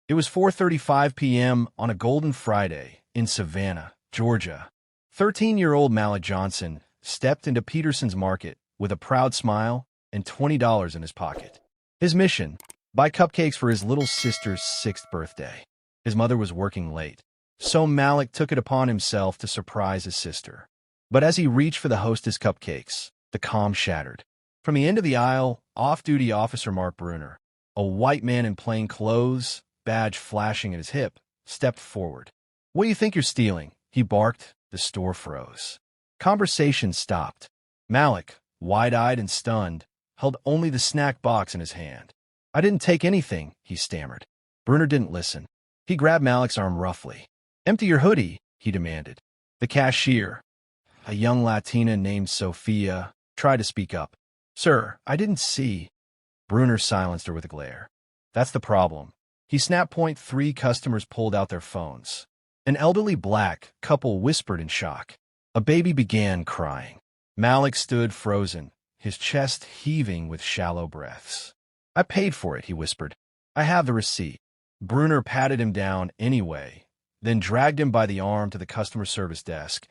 It was 4:35 p.m. on a golden Friday in Savannah, Georgia. 13-year-old Malik Johnson stepped into Peterson's Market with a proud smile and $20 in his pocket. His mission: buy cupcakes for his little sister's 6th birthday. His mother was working late, so Malik took it upon himself to surprise his sister. But as he reached for the hostess cupcakes, the calm shattered. From the end of the aisle, off-duty Officer Mark Bruner, a white man in plain clothes, badge flashing at his hip, stepped forward. "What do you think you're stealing?" he barked. The store froze. Conversation stopped. Malik, wide-eyed and stunned, held only the snack box in his hand. "I didn't take anything," he stammered. Bruner didn't listen. He grabbed Malik's arm roughly. "Empty your hoodie," he demanded. The cashier, a young Latina named Sophia, tried to speak up. "Sir, I didn't see." Bruner silenced her with a glare. "That's the problem." He snapped. 3 customers pulled out their phones. An elderly black couple whispered in shock. A baby began crying. Malik stood frozen, his chest heaving with shallow breaths. "I paid for it," he whispered. "I have the receipt." Bruner patted him down anyway, then dragged him by the arm to the customer service desk.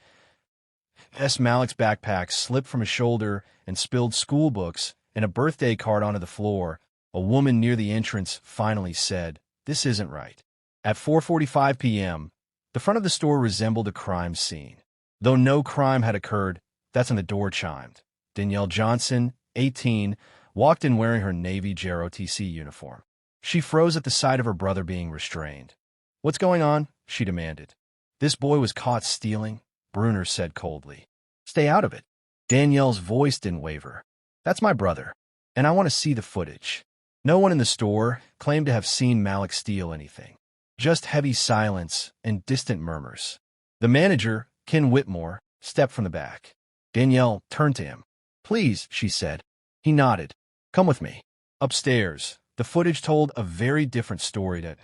Malik's backpack slipped from his shoulder and spilled school books and a birthday card onto the floor. A woman near the entrance finally said, "This isn't right." At 4:45 p.m., the front of the store resembled a crime scene. Though no crime had occurred, that's when the door chimed. Danielle Johnson, 18, walked in wearing her Navy JROTC uniform. She froze at the sight of her brother being restrained. "What's going on?" she demanded. "This boy was caught stealing," Bruner said coldly. "Stay out of it." Danielle's voice didn't waver. "That's my brother, and I want to see the footage." No one in the store claimed to have seen Malik steal anything. Just heavy silence and distant murmurs. The manager, Ken Whitmore, stepped from the back. Danielle turned to him. "Please," she said. He nodded. "Come with me." Upstairs, the footage told a very different story. At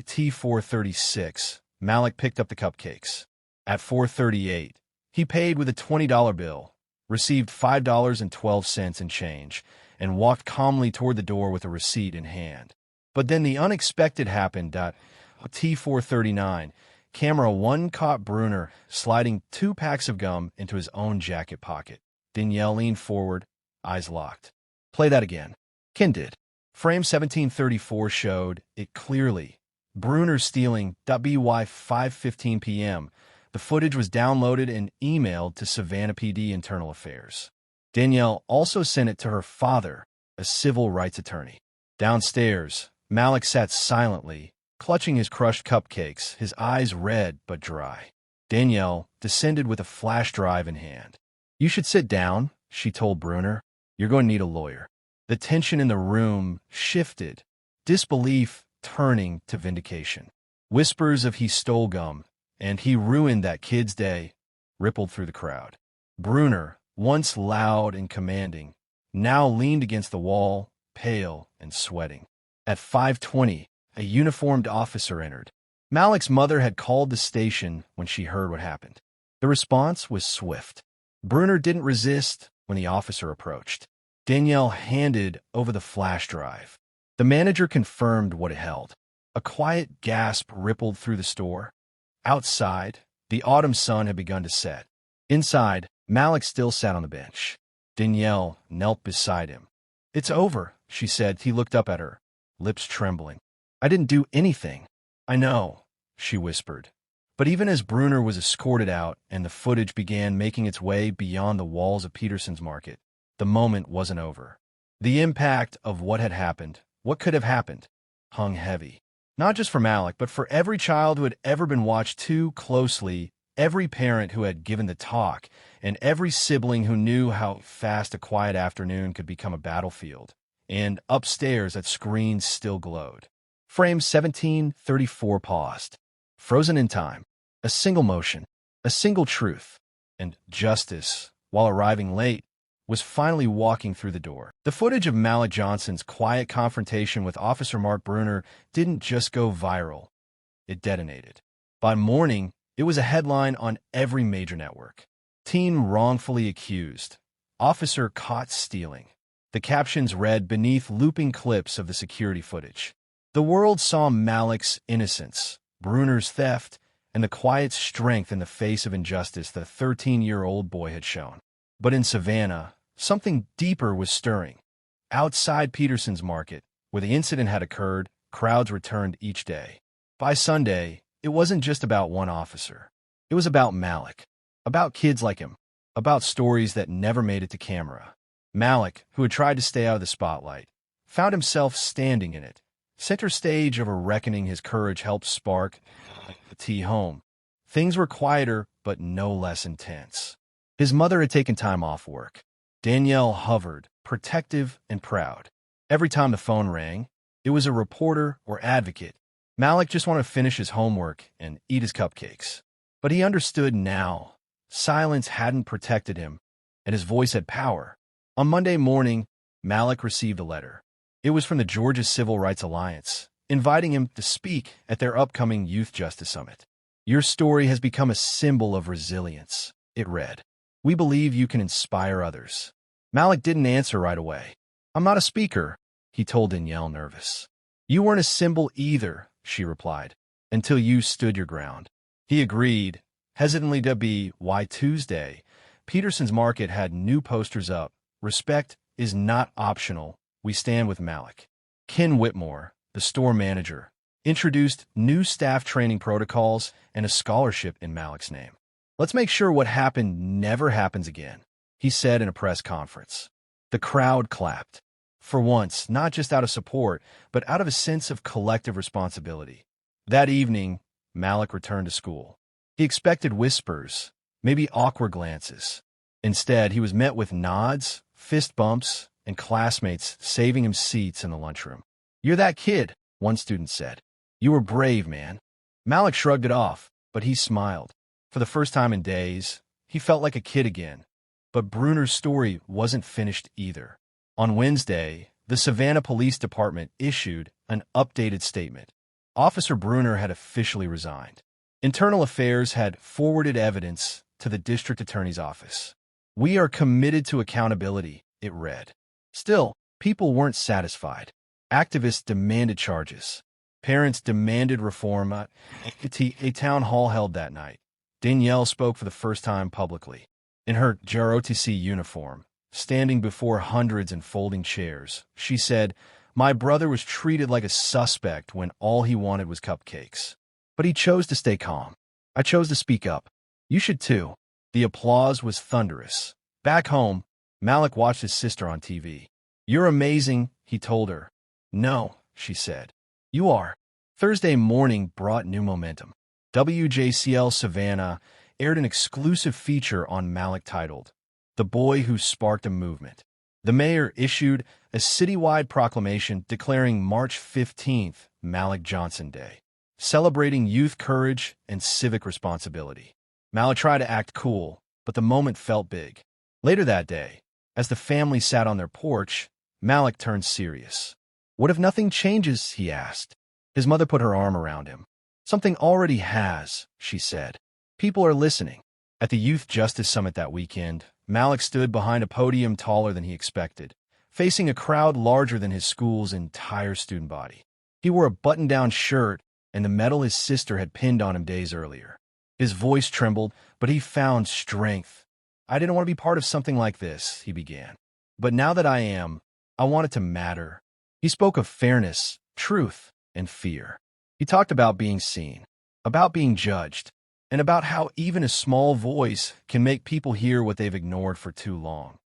T436, Malik picked up the cupcakes. At 4:38, he paid with a $20 bill, received $5.12 in change, and walked calmly toward the door with a receipt in hand. But then the unexpected happened. T439, camera 1 caught Bruner sliding 2 packs of gum into his own jacket pocket. Danielle leaned forward, eyes locked. "Play that again." Ken did. Frame 1734 showed it clearly. Bruner stealing. By 5:15 p.m., the footage was downloaded and emailed to Savannah PD Internal Affairs. Danielle also sent it to her father, a civil rights attorney. Downstairs, Malik sat silently, clutching his crushed cupcakes, his eyes red but dry. Danielle descended with a flash drive in hand. "You should sit down," she told Bruner. "You're going to need a lawyer." The tension in the room shifted, disbelief turning to vindication. Whispers of "he stole gum" and "he ruined that kid's day" rippled through the crowd. Bruner, once loud and commanding, now leaned against the wall, pale and sweating. At 5:20, a uniformed officer entered. Malik's mother had called the station when she heard what happened. The response was swift. Bruner didn't resist when the officer approached. Danielle handed over the flash drive. The manager confirmed what it held. A quiet gasp rippled through the store. Outside, the autumn sun had begun to set. Inside, Malik still sat on the bench. Danielle knelt beside him. "It's over," she said. He looked up at her, lips trembling. "I didn't do anything." "I know," she whispered. But even as Bruner was escorted out and the footage began making its way beyond the walls of Peterson's Market, the moment wasn't over. The impact of what had happened, what could have happened, hung heavy. Not just for Malik, but for every child who had ever been watched too closely, every parent who had given the talk, and every sibling who knew how fast a quiet afternoon could become a battlefield. And upstairs, that screen still glowed. Frame 1734 paused, frozen in time. A single motion, a single truth, and justice, while arriving late, was finally walking through the door. The footage of Malik Johnson's quiet confrontation with Officer Mark Bruner didn't just go viral. It detonated. By morning, it was a headline on every major network. "Teen wrongfully accused. Officer caught stealing." The captions read beneath looping clips of the security footage. The world saw Malik's innocence, Bruner's theft, and the quiet strength in the face of injustice the 13-year-old boy had shown. But in Savannah, something deeper was stirring. Outside Peterson's Market, where the incident had occurred, crowds returned each day. By Sunday, it wasn't just about one officer. It was about Malik, about kids like him, about stories that never made it to camera. Malik, who had tried to stay out of the spotlight, found himself standing in it, center stage of a reckoning his courage helped spark the tea home. Things were quieter, but no less intense. His mother had taken time off work. Danielle hovered, protective and proud. Every time the phone rang, it was a reporter or advocate. Malik just wanted to finish his homework and eat his cupcakes. But he understood now. Silence hadn't protected him, and his voice had power. On Monday morning, Malik received a letter. It was from the Georgia Civil Rights Alliance, inviting him to speak at their upcoming Youth Justice Summit. "Your story has become a symbol of resilience," it read. "We believe you can inspire others." Malik didn't answer right away. "I'm not a speaker," he told Danielle, nervous. "You weren't a symbol either," she replied, "until you stood your ground." He agreed, hesitantly. Why Tuesday, Peterson's Market had new posters up. "Respect is not optional. We stand with Malik." Ken Whitmore, the store manager, introduced new staff training protocols and a scholarship in Malik's name. "Let's make sure what happened never happens again," he said in a press conference. The crowd clapped. For once, not just out of support, but out of a sense of collective responsibility. That evening, Malik returned to school. He expected whispers, maybe awkward glances. Instead, he was met with nods, fist bumps, and classmates saving him seats in the lunchroom. "You're that kid," one student said. "You were brave, man." Malik shrugged it off, but he smiled. For the first time in days, he felt like a kid again. But Bruner's story wasn't finished either. On Wednesday, the Savannah Police Department issued an updated statement. Officer Bruner had officially resigned. Internal Affairs had forwarded evidence to the district attorney's office. "We are committed to accountability," it read. Still, people weren't satisfied. Activists demanded charges. Parents demanded reform. A town hall held that night. Danielle spoke for the first time publicly. In her JROTC uniform, standing before hundreds in folding chairs, she said, "My brother was treated like a suspect when all he wanted was cupcakes. But he chose to stay calm. I chose to speak up. You should too." The applause was thunderous. Back home, Malik watched his sister on TV. "You're amazing," he told her. "No," she said. "You are." Thursday morning brought new momentum. WJCL Savannah aired an exclusive feature on Malik titled, "The Boy Who Sparked a Movement." The mayor issued a citywide proclamation declaring March 15th Malik Johnson Day, celebrating youth courage and civic responsibility. Malik tried to act cool, but the moment felt big. Later that day, as the family sat on their porch, Malik turned serious. "What if nothing changes?" he asked. His mother put her arm around him. "Something already has," she said. "People are listening." At the Youth Justice Summit that weekend, Malik stood behind a podium taller than he expected, facing a crowd larger than his school's entire student body. He wore a button-down shirt and the medal his sister had pinned on him days earlier. His voice trembled, but he found strength. "I didn't want to be part of something like this," he began. "But now that I am, I want it to matter." He spoke of fairness, truth, and fear. He talked about being seen, about being judged, and about how even a small voice can make people hear what they've ignored for too long.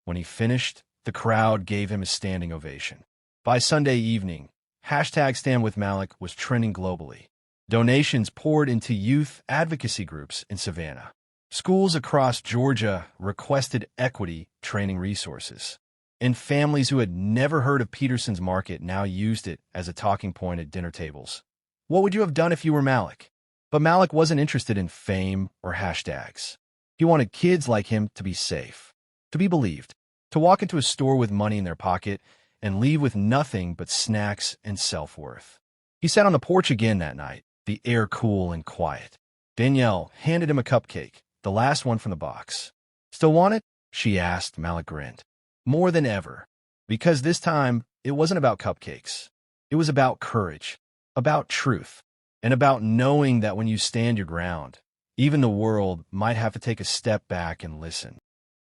When he finished, the crowd gave him a standing ovation. By Sunday evening, #StandWithMalik was trending globally. Donations poured into youth advocacy groups in Savannah. Schools across Georgia requested equity training resources. And families who had never heard of Peterson's Market now used it as a talking point at dinner tables. What would you have done if you were Malik? But Malik wasn't interested in fame or hashtags. He wanted kids like him to be safe, to be believed, to walk into a store with money in their pocket and leave with nothing but snacks and self-worth. He sat on the porch again that night, the air cool and quiet. Danielle handed him a cupcake, the last one from the box. "Still want it?" she asked. Malik grinned. More than ever. Because this time, it wasn't about cupcakes. It was about courage, about truth, and about knowing that when you stand your ground, even the world might have to take a step back and listen.